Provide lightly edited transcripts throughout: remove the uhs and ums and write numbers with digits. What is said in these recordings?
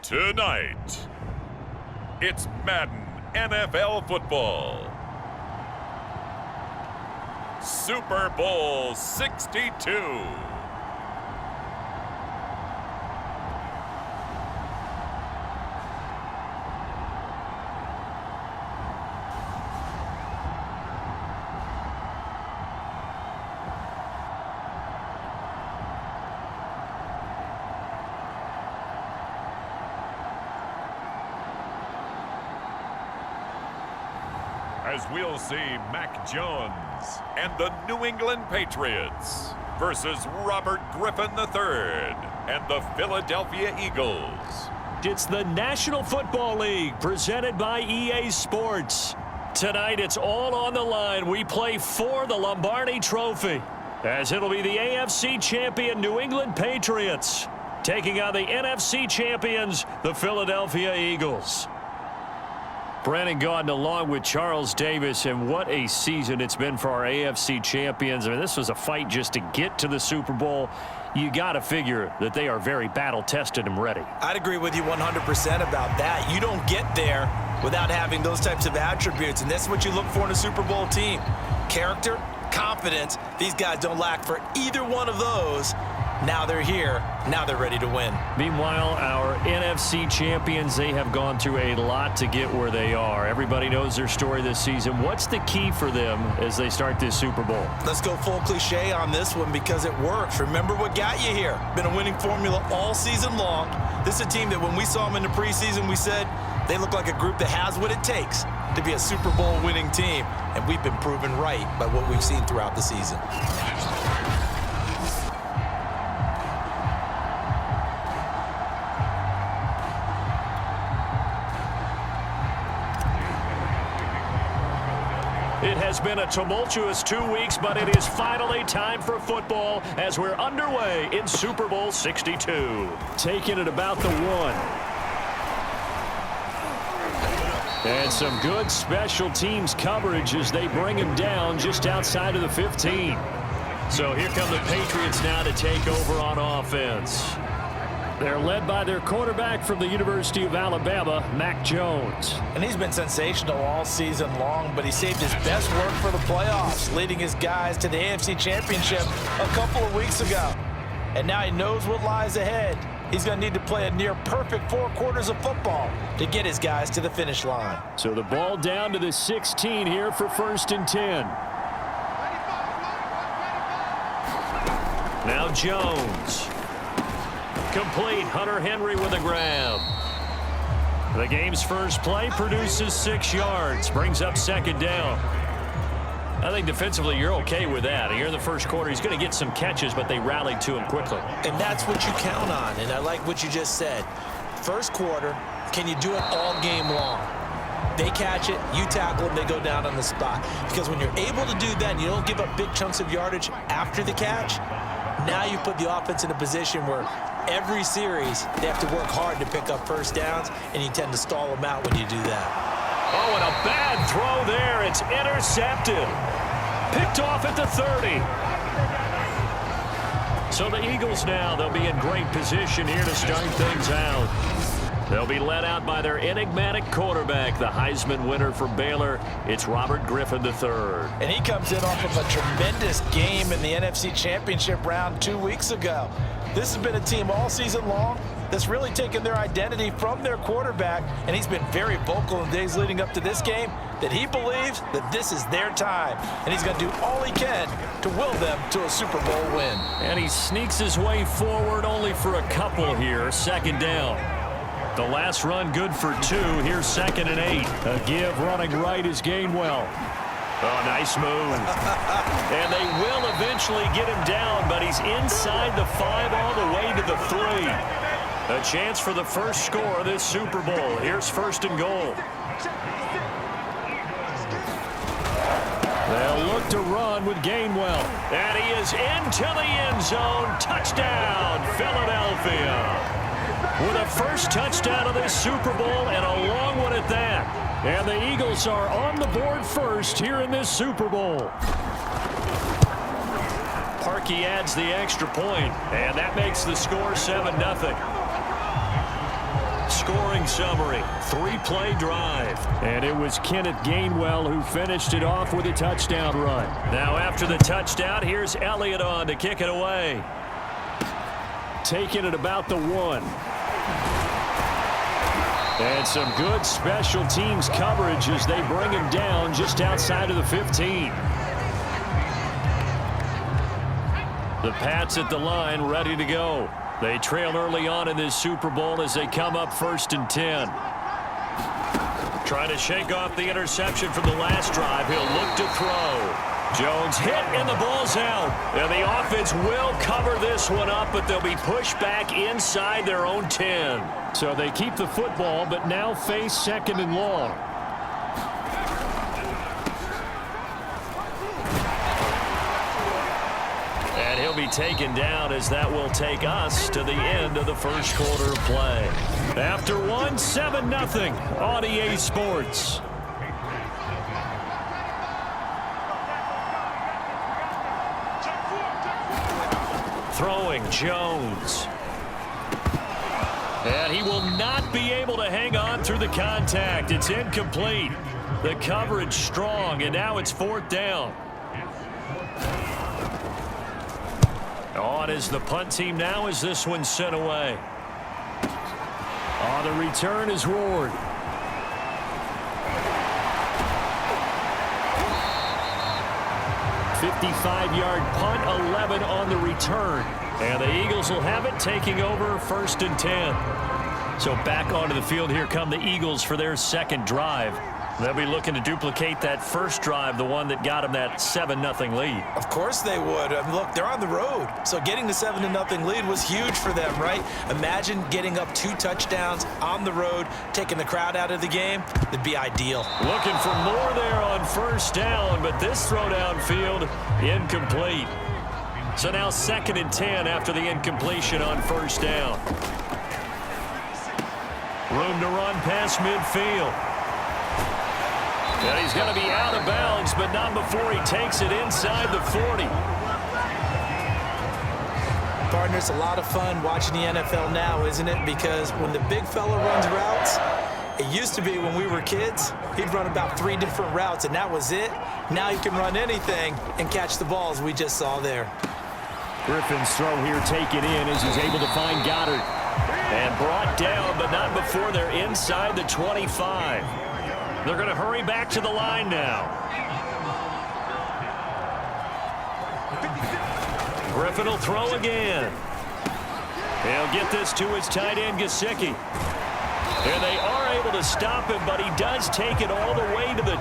Tonight, it's Madden NFL football. Super Bowl 62. As we'll see Mac Jones and the New England Patriots versus Robert Griffin III and the Philadelphia Eagles. It's the National Football League presented by EA Sports. Tonight it's all on the line. We play for the Lombardi Trophy, as it'll be the AFC champion New England Patriots taking on the NFC champions, the Philadelphia Eagles. Brandon Gaudin along with Charles Davis, and what a season it's been for our AFC champions. I mean, this was a fight just to get to the Super Bowl. You got to figure that they are very battle-tested and ready. I'd agree with you 100% about that. You don't get there without having those types of attributes, and that's what you look for in a Super Bowl team. Character, confidence. These guys don't lack for either one of those. Now they're here. Now they're ready to win. Meanwhile, our NFC champions, they have gone through a lot to get where they are. Everybody knows their story this season. What's the key for them as they start this Super Bowl? Let's go full cliche on this one because it works. Remember what got you here. Been a winning formula all season long. This is a team that when we saw them in the preseason, we said they look like a group that has what it takes to be a Super Bowl winning team. And we've been proven right by what we've seen throughout the season. It has been a tumultuous 2 weeks, but it is finally time for football as we're underway in Super Bowl 62. Taking it about the 1. And some good special teams coverage as they bring him down just outside of the 15. So here come the Patriots now to take over on offense. They're led by their quarterback from the University of Alabama, Mac Jones. And he's been sensational all season long, but he saved his best work for the playoffs, leading his guys to the AFC Championship a couple of weeks ago. And now he knows what lies ahead. He's going to need to play a near-perfect 4 quarters of football to get his guys to the finish line. So the ball down to the 16 here for 1st and 10. Now Jones. Complete. Hunter Henry with a grab. The game's first play produces 6 yards. Brings up 2nd down. I think defensively you're okay with that. Here in the first quarter, he's going to get some catches, but they rallied to him quickly. And that's what you count on, and I like what you just said. First quarter, can you do it all game long? They catch it, you tackle them, they go down on the spot. Because when you're able to do that and you don't give up big chunks of yardage after the catch, now you put the offense in a position where every series they have to work hard to pick up first downs, and you tend to stall them out when you do that. Oh, and a bad throw there. It's intercepted. Picked off at the 30. So the Eagles now, they'll be in great position here to start things out. They'll be led out by their enigmatic quarterback, the Heisman winner from Baylor. It's Robert Griffin III. And he comes in off of a tremendous game in the NFC Championship round 2 weeks ago. This has been a team all season long that's really taken their identity from their quarterback, and he's been very vocal in the days leading up to this game that he believes that this is their time, and he's going to do all he can to will them to a Super Bowl win. And he sneaks his way forward only for a couple here. 2nd down. The last run good for 2. Here's 2nd and 8. A give running right is Gainwell. Oh, nice move. And they will eventually get him down, but he's inside the 5 all the way to the 3. A chance for the first score of this Super Bowl. Here's 1st and goal. They'll look to run with Gainwell. And he is into the end zone. Touchdown, Philadelphia. With a first touchdown of this Super Bowl, and a long one at that. And the Eagles are on the board first here in this Super Bowl. Parkey adds the extra point, and that makes the score 7-0. Scoring summary, 3-play drive. And it was Kenneth Gainwell who finished it off with a touchdown run. Now after the touchdown, here's Elliott on to kick it away. Taking it about the 1. And some good special teams coverage as they bring him down just outside of the 15. The Pats at the line ready to go. They trail early on in this Super Bowl as they come up 1st and 10. Trying to shake off the interception from the last drive. He'll look to throw. Jones hit and the ball's out. And the offense will cover this one up, but they'll be pushed back inside their own 10. So they keep the football, but now face 2nd and long. And he'll be taken down as that will take us to the end of the first quarter of play. After 1, 7-0 on EA Sports. Throwing Jones. And he will not be able to hang on through the contact. It's incomplete. The coverage strong, and now it's 4th down. On is the punt team now as this one's sent away. The return is Ward. $55-yard punt, 11 on the return. And the Eagles will have it, taking over 1st and 10. So back onto the field, here come the Eagles for their 2nd drive. They'll be looking to duplicate that first drive, the one that got them that 7-0 lead. Of course they would. Look, they're on the road. So getting the 7-0 lead was huge for them, right? Imagine getting up 2 touchdowns on the road, taking the crowd out of the game. It'd be ideal. Looking for more there on 1st down, but this throw downfield, incomplete. So now 2nd and 10 after the incompletion on 1st down. Room to run past midfield. And he's going to be out of bounds, but not before he takes it inside the 40. Partner, it's a lot of fun watching the NFL now, isn't it? Because when the big fella runs routes, it used to be when we were kids, he'd run about 3 different routes, and that was it. Now he can run anything and catch the balls we just saw there. Griffin's throw here taken in as he's able to find Goddard. And brought down, but not before they're inside the 25. They're going to hurry back to the line now. Griffin will throw again. He'll get this to his tight end, Gesicki. And they are able to stop him, but he does take it all the way to the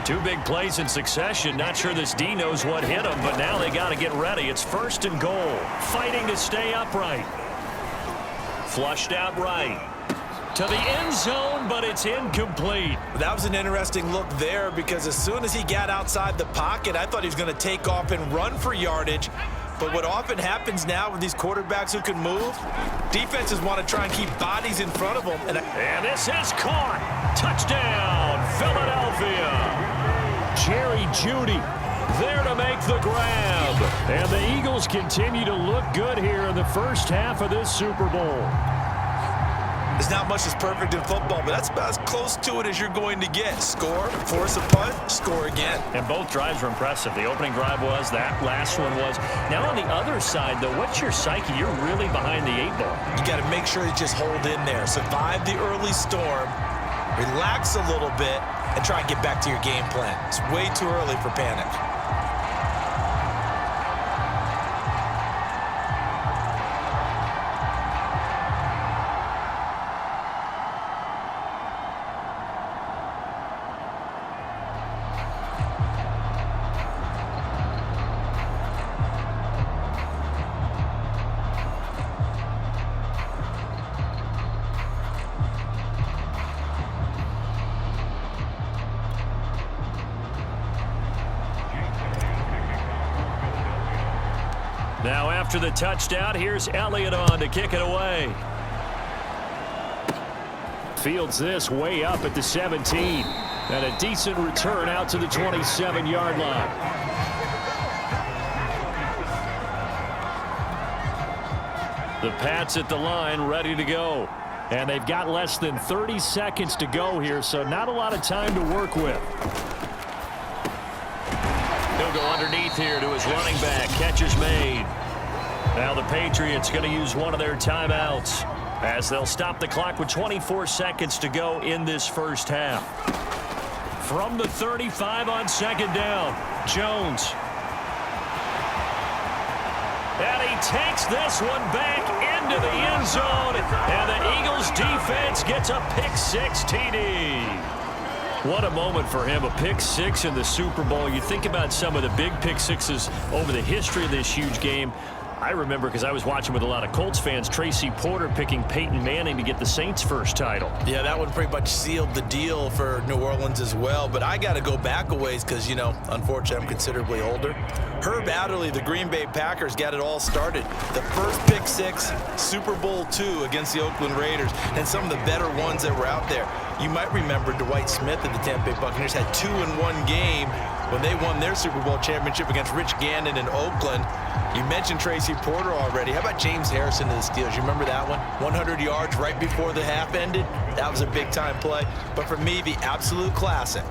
2. 2 big plays in succession. Not sure this D knows what hit him, but now they got to get ready. It's 1st and goal. Fighting to stay upright. Flushed out right. To the end zone, but it's incomplete. That was an interesting look there because as soon as he got outside the pocket, I thought he was going to take off and run for yardage. But what often happens now with these quarterbacks who can move, defenses want to try and keep bodies in front of them. And this is caught. Touchdown, Philadelphia. Jerry Jeudy there to make the grab. And the Eagles continue to look good here in the first half of this Super Bowl. There's not much that's perfect in football, but that's about as close to it as you're going to get. Score, force a punt, score again. And both drives were impressive. The opening drive was, that last one was. Now on the other side, though, what's your psyche? You're really behind the 8 ball. You got to make sure you just hold in there. Survive the early storm, relax a little bit, and try and get back to your game plan. It's way too early for panic. Now after the touchdown, here's Elliott on to kick it away. Fields this way up at the 17. And a decent return out to the 27-yard line. The Pats at the line ready to go. And they've got less than 30 seconds to go here, so not a lot of time to work with. He'll go underneath here to his running back. Catch is made. Now the Patriots going to use one of their timeouts as they'll stop the clock with 24 seconds to go in this first half. From the 35 on second down, Jones. And he takes this one back into the end zone. And the Eagles defense gets a pick-6 TD. What a moment for him, a pick-6 in the Super Bowl. You think about some of the big pick-6s over the history of this huge game. I remember, because I was watching with a lot of Colts fans, Tracy Porter picking Peyton Manning to get the Saints' first title. Yeah, that one pretty much sealed the deal for New Orleans as well. But I got to go back a ways because, you know, unfortunately, I'm considerably older. Herb Adderley, the Green Bay Packers, got it all started. The first pick-6, Super Bowl II against the Oakland Raiders, and some of the better ones that were out there. You might remember Dwight Smith of the Tampa Bay Buccaneers had 2 in one game when they won their Super Bowl championship against Rich Gannon in Oakland. You mentioned Tracy Porter already. How about James Harrison of the Steelers? You remember that one? 100 yards right before the half ended. That was a big-time play. But for me, the absolute classic,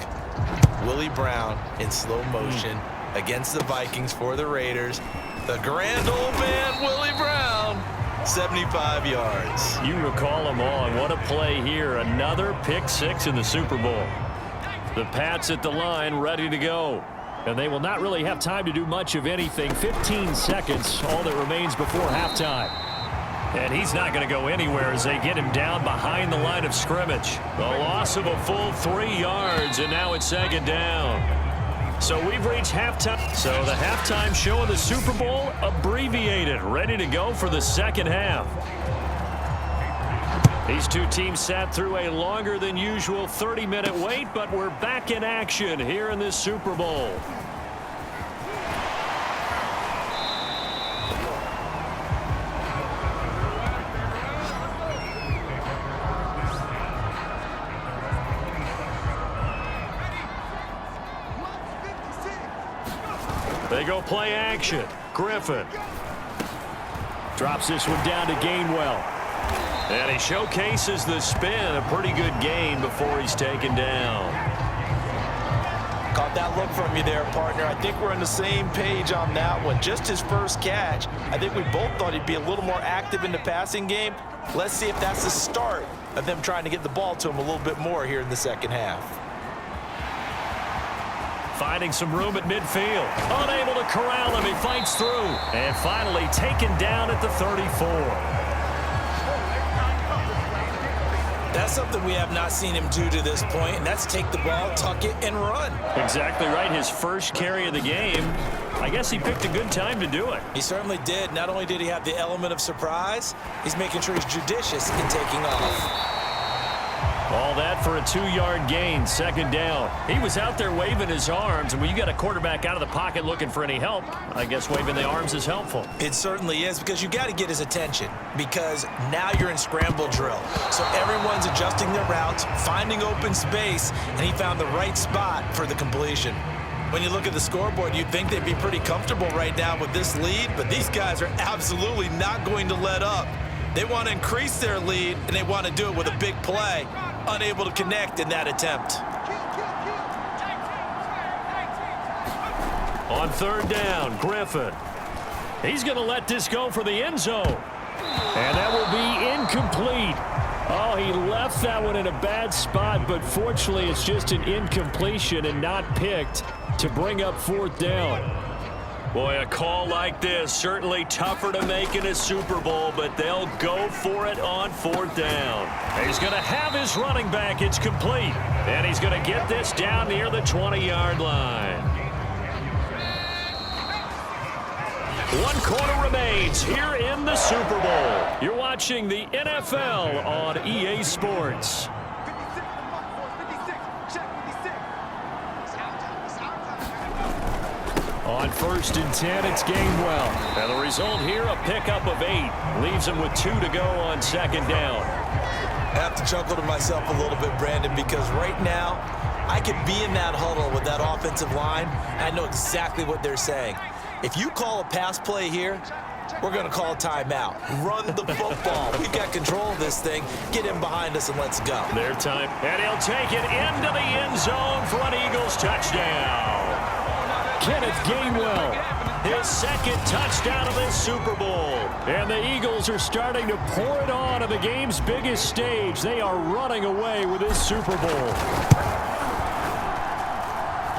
Willie Brown in slow motion against the Vikings for the Raiders. The grand old man, Willie Brown, 75 yards. You recall them on. What a play here. Another pick-6 in the Super Bowl. The Pats at the line, ready to go. And they will not really have time to do much of anything. 15 seconds, all that remains before halftime. And he's not going to go anywhere as they get him down behind the line of scrimmage. The loss of a full 3 yards, and now it's second down. So we've reached halftime. So the halftime show of the Super Bowl abbreviated, ready to go for the second half. These two teams sat through a longer than usual 30-minute wait, but we're back in action here in this Super Bowl. They go play action. Griffin drops this one down to Gainwell. And he showcases the spin. A pretty good gain before he's taken down. Caught that look from you there, partner. I think we're on the same page on that one. Just his first catch. I think we both thought he'd be a little more active in the passing game. Let's see if that's the start of them trying to get the ball to him a little bit more here in the second half. Finding some room at midfield. Unable to corral him. He fights through. And finally taken down at the 34. That's something we have not seen him do to this point, and that's take the ball, tuck it, and run. Exactly right. His first carry of the game. I guess he picked a good time to do it. He certainly did. Not only did he have the element of surprise, he's making sure he's judicious in taking off. All that for a 2-yard gain, second down. He was out there waving his arms, and when you got a quarterback out of the pocket looking for any help, I guess waving the arms is helpful. It certainly is, because you got to get his attention, because now you're in scramble drill. So everyone's adjusting their routes, finding open space, and he found the right spot for the completion. When you look at the scoreboard, you'd think they'd be pretty comfortable right now with this lead, but these guys are absolutely not going to let up. They want to increase their lead, and they want to do it with a big play. Unable to connect in that attempt. On third down, Griffin. He's going to let this go for the end zone. And that will be incomplete. Oh, he left that one in a bad spot, but fortunately it's just an incompletion and not picked to bring up fourth down. Boy, a call like this, certainly tougher to make in a Super Bowl, but they'll go for it on fourth down. He's going to have his running back. It's complete. And he's going to get this down near the 20-yard line. 1 quarter remains here in the Super Bowl. You're watching the NFL on EA Sports. On 1st and 10, it's Gainwell. And the result here, a pickup of 8. Leaves him with 2 to go on second down. I have to chuckle to myself a little bit, Brandon, because right now, I could be in that huddle with that offensive line, and I know exactly what they're saying. If you call a pass play here, we're going to call a timeout. Run the football. We've got control of this. this thing. Get him behind us and let's go. Their time. And he'll take it into the end zone for an Eagles touchdown. Kenneth Gainwell, his second touchdown of this Super Bowl. And the Eagles are starting to pour it on the game's biggest stage. They are running away with this Super Bowl.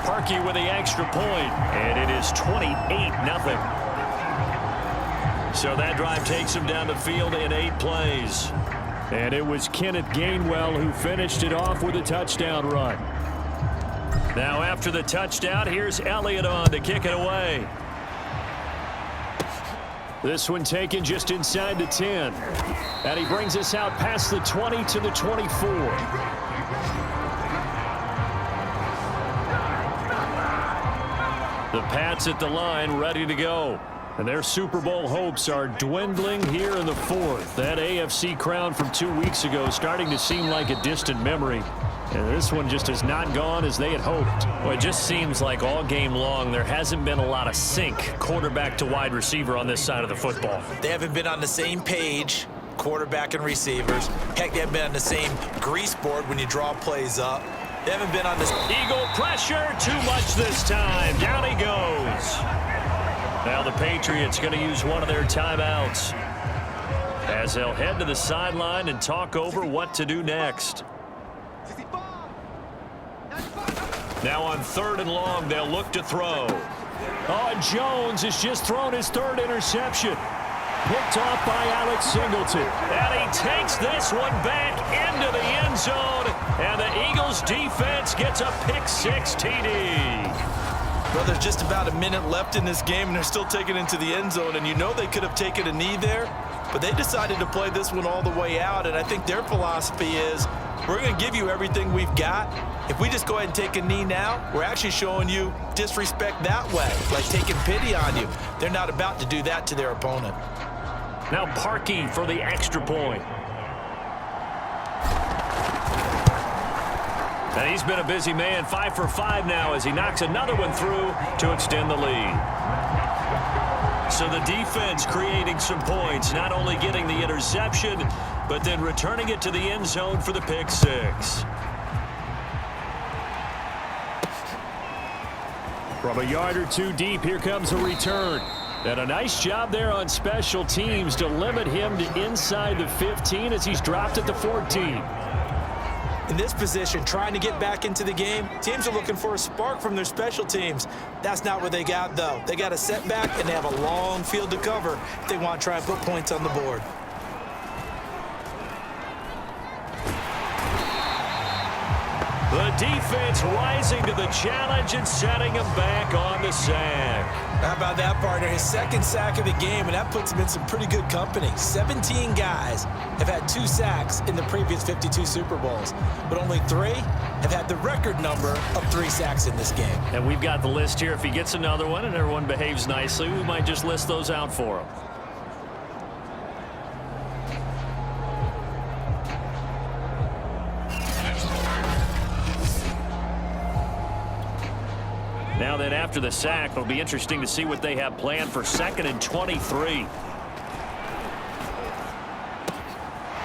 Parkey with the extra point, and it is 28-0. So that drive takes him down the field in 8 plays. And it was Kenneth Gainwell who finished it off with a touchdown run. Now after the touchdown, here's Elliott on to kick it away. This one taken just inside the 10. And he brings us out past the 20 to the 24. The Pats at the line ready to go. And their Super Bowl hopes are dwindling here in the 4th. That AFC crown from 2 weeks ago starting to seem like a distant memory. And this one just has not gone as they had hoped. Well, it just seems like all game long there hasn't been a lot of sync quarterback to wide receiver on this side of the football. They haven't been on the same page, quarterback and receivers. Heck, they haven't been on the same grease board when you draw plays up. They haven't been on this. Eagle pressure, too much this time. Down he goes. Now the Patriots going to use one of their timeouts as they'll head to the sideline and talk over what to do next. Now on 3rd and long, they'll look to throw. Oh, and Jones has just thrown his 3rd interception. Picked off by Alex Singleton. And he takes this one back into the end zone. And the Eagles defense gets a pick-6 TD. Well, there's just about a minute left in this game, and they're still taking it into the end zone. And you know they could have taken a knee there, but they decided to play this one all the way out. And I think their philosophy is, we're going to give you everything we've got. If we just go ahead and take a knee now, we're actually showing you disrespect that way, like taking pity on you. They're not about to do that to their opponent. Now Parkey for the extra point. And he's been a busy man, 5 for 5 now as he knocks another one through to extend the lead. So the defense creating some points, not only getting the interception, but then returning it to the end zone for the pick-6. From a yard or 2 deep, here comes a return. And a nice job there on special teams to limit him to inside the 15 as he's dropped at the 14. In this position, trying to get back into the game, teams are looking for a spark from their special teams. That's not what they got, though. They got a setback, and they have a long field to cover if they want to try and put points on the board. The defense rising to the challenge and setting him back on the sack. How about that, partner? His 2nd sack of the game, and that puts him in some pretty good company. 17 guys have had 2 sacks in the previous 52 Super Bowls, but only 3 have had the record number of 3 sacks in this game. And we've got the list here. If he gets another one and everyone behaves nicely, we might just list those out for him. Now then, after the sack, it'll be interesting to see what they have planned for 2nd and 23.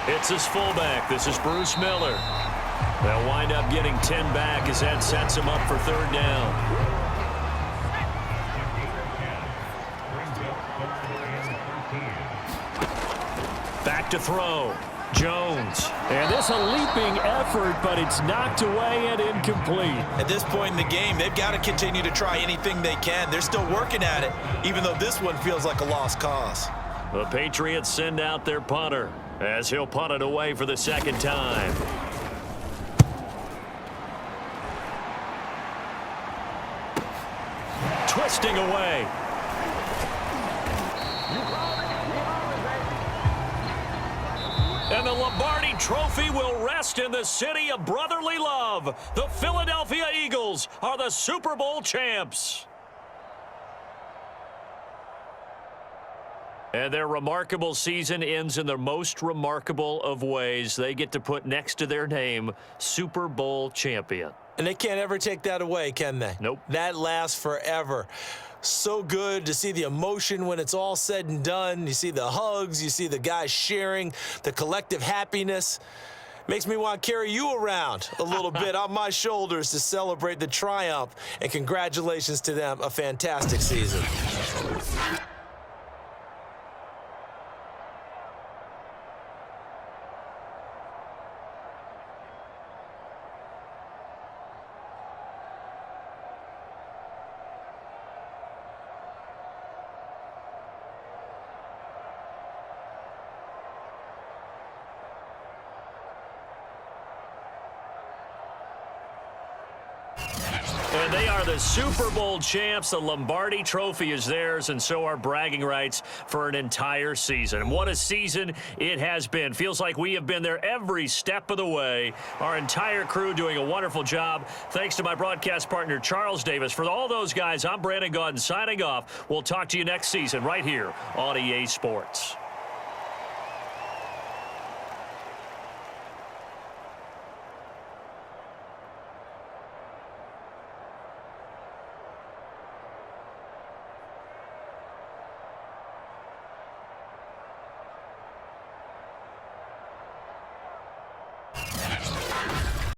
It's his fullback. This is Bruce Miller. They'll wind up getting 10 back as that sets him up for 3rd down. Back to throw. Jones. And this a leaping effort, but it's knocked away and incomplete. At this point in the game, they've got to continue to try anything they can. They're still working at it, even though this one feels like a lost cause. The Patriots send out their punter as he'll punt it away for the 2nd time. Twisting away. And the Lombardi Trophy will rest in the city of brotherly love. The Philadelphia Eagles are the Super Bowl champs. And their remarkable season ends in the most remarkable of ways. They get to put next to their name, Super Bowl champion. And they can't ever take that away, can they? Nope. That lasts forever. So good to see the emotion when it's all said and done. You see the hugs, you see the guys sharing, the collective happiness. Makes me want to carry you around a little bit on my shoulders to celebrate the triumph. And congratulations to them, a fantastic season. And they are the Super Bowl champs. The Lombardi Trophy is theirs, and so are bragging rights for an entire season. And what a season it has been. Feels like we have been there every step of the way. Our entire crew doing a wonderful job. Thanks to my broadcast partner, Charles Davis. For all those guys, I'm Brandon Gaudin signing off. We'll talk to you next season right here on EA Sports.